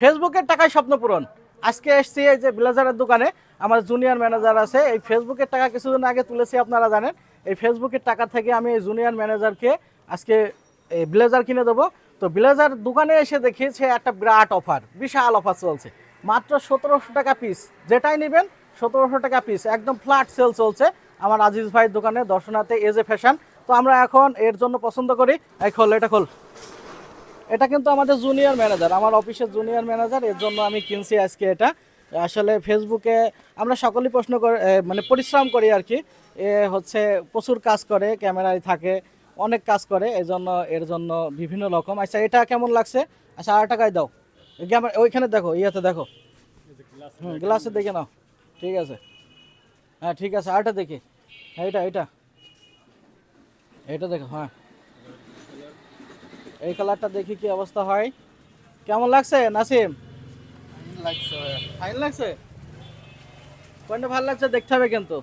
ফেসবুকের টাকায় স্বপ্ন পূরণ। আজকে এসছি এই যে ব্লেজারের দোকানে, আমার জুনিয়র ম্যানেজার আছে। এই ফেসবুকের টাকা কিছুদিন আগে তুলেছি, আপনারা জানেন। এই ফেসবুকের টাকা থেকে আমি এই জুনিয়র ম্যানেজারকে আজকে এই ব্লেজার কিনে দেবো। তো ব্লেজার দোকানে এসে দেখি সে একটা বিরাট অফার, বিশাল অফার চলছে। মাত্র 1700 টাকা পিস, যেটাই নেবেন 1700 টাকা পিস, একদম ফ্ল্যাট সেল চলছে আমার আজিজ ভাইয়ের দোকানে, দর্শনাতে এজে ফ্যাশন। তো আমরা এখন এর জন্য পছন্দ করি। এই খোল, এটা খোল। এটা কিন্তু আমাদের জুনিয়র ম্যানেজার, আমার অফিসের জুনিয়র ম্যানেজার, এর জন্য আমি কিনছি আজকে এটা। আসলে ফেসবুকে আমরা সকলেই প্রশ্ন করে মানে পরিশ্রম করি আর কি। এ হচ্ছে প্রচুর কাজ করে, ক্যামেরায় থাকে, অনেক কাজ করে, এর জন্য বিভিন্ন রকম। আচ্ছা, এটা কেমন লাগছে? আচ্ছা, 8 টাকায় দাও। ওইখানে দেখো, ইয়েতে দেখো, গ্লাসে দেখে নাও। ঠিক আছে, হ্যাঁ ঠিক আছে, আরেকটা দেখি। হ্যাঁ, এটা এটা এটা দেখো, হ্যাঁ এই কালারটা দেখি কি অবস্থা হয়। কেমন লাগছে নাসিম? ফাইন লাগছে? কোনটা ভালো লাগছে দেখতে হবে কিন্তু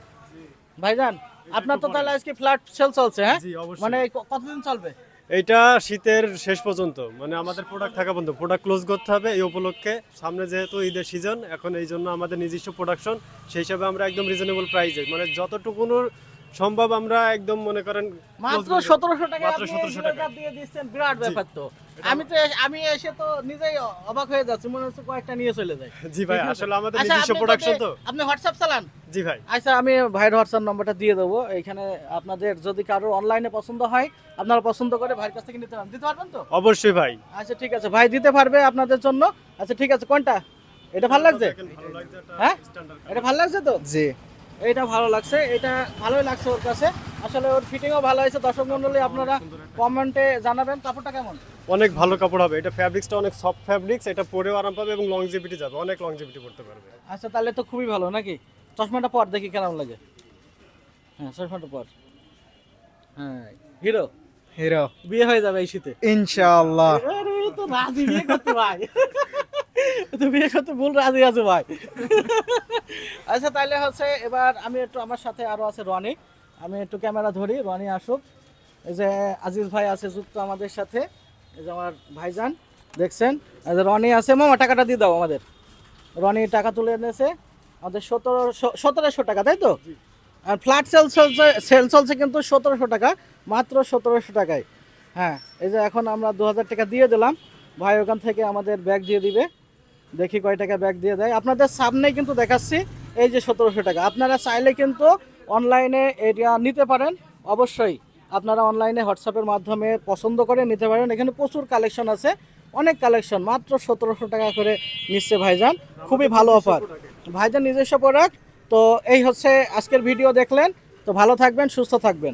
ভাইজান। আপনার তো তাহলে আজকে ফ্ল্যাট সেল চলছে, হ্যাঁ? মানে কতদিন চলবে? এইটা শীতের শেষ পর্যন্ত, মানে আমাদের প্রোডাক্ট থাকা বন্ধ, প্রোডাক্ট ক্লোজ করতে হবে এই উপলক্ষে। সামনে যেহেতু ঈদের সিজন, এখন এই জন্য আমাদের নিজস্ব প্রোডাকশন, সেই হিসাবে আমরা একদম রিজনেবল প্রাইসে, মানে যতটুকু সম্ভব আমরা একদম মনে করেন মাত্র 1700 টাকা, মাত্র 1700 টাকা দিয়ে দিচ্ছেন, বিরাট ব্যাপার তো। আমি এসে তো নিজেই অবাক হয়ে যাচ্ছি, মনে হচ্ছে কয়েকটা নিয়ে চলে যায়। জি ভাই, আসলে আমাদের আচ্ছা, নিজস্ব প্রোডাকশন তো। আপনি হোয়াটসঅ্যাপ চালান? জি ভাই। আচ্ছা, আমি ভাইয়ের হোয়াটসঅ্যাপ নাম্বারটা দিয়ে দেবো এখানে। আপনাদের যদি কারো অনলাইনে পছন্দ হয়, আপনারা পছন্দ করে ভাইয়ের কাছ থেকে দিতে পারবেন তো? অবশ্যই ভাই। আচ্ছা ঠিক আছে, ভাই দিতে পারবে আপনাদের জন্য। আচ্ছা ঠিক আছে, কোনটা? এটা ভালো লাগছে? হ্যাঁ, এটা ভালো লাগছে তো? জি, এটা ভালো লাগছে, এটা ভালোই লাগছে ওর কাছে। আসলে ওর ফিটিংও ভালো হয়েছে। দর্শক মণ্ডলী, আপনারা কমেন্টে জানাবেন কাপড়টা কেমন। অনেক ভালো কাপড় হবে, এটা ফ্যাব্রিক্সটা অনেক সফট ফ্যাব্রিক্স, এটা পরেও আরাম পাবে এবং লংজিভিটি যাবে, অনেক লংজিভিটি করতে পারবে। আচ্ছা, তাহলে তো খুবই ভালো নাকি? চশমাটা পর দেখি কেমন লাগে। হ্যাঁ, চশমাটা পর। হ্যাঁ, হিরো হিরো বিয়ে হয়ে যাবে এই শীতে ইনশাআল্লাহ। আরে, তো রাজি বিয়ে করতে ভাই। তো বিয়ে করতে ভুল রাজি আছে ভাই। আচ্ছা, তাহলে হচ্ছে এবার আমি একটু, আমার সাথে আরো আছে রনি, আমি একটু ক্যামেরা ধরি, রনি আসুক। এই যে আজিজ ভাই আছে যুক্ত আমাদের সাথে, এই যে আমার ভাইজান দেখছেন, এই যে রনি আছে। মামা, টাকাটা দিয়ে দাও আমাদের। রনি টাকা তুলে এনেছে আমাদের 1700 টাকা, তাই তো? আর ফ্ল্যাট সেল চলছে কিন্তু 1700 টাকা, মাত্র 1700 টাকায়। হ্যাঁ, এই যে এখন আমরা 2000 টাকা দিয়ে দিলাম, ভাই ওখান থেকে আমাদের ব্যাগ দিয়ে দিবে। দেখি কয় টাকা ব্যাগ দিয়ে দেয়। আপনাদের সামনেই কিন্তু দেখাচ্ছি, এই যে 1700 টাকা। আপনারা চাইলে কিন্তু অনলাইনে এটা নিতে পারেন। অবশ্যই আপনারা অনলাইনে হোয়াটসঅ্যাপের মাধ্যমে পছন্দ করে নিতে পারেন। এখানে প্রচুর কালেকশন আছে, অনেক কালেকশন। মাত্র 1700 টাকা করে নিচ্ছে ভাইজান, খুবই ভালো অফার। ভাইজান নিজস্ব প্রোডাক্ট। তো এই হচ্ছে আজকের ভিডিও দেখলেন। তো ভালো থাকবেন, সুস্থ থাকবেন।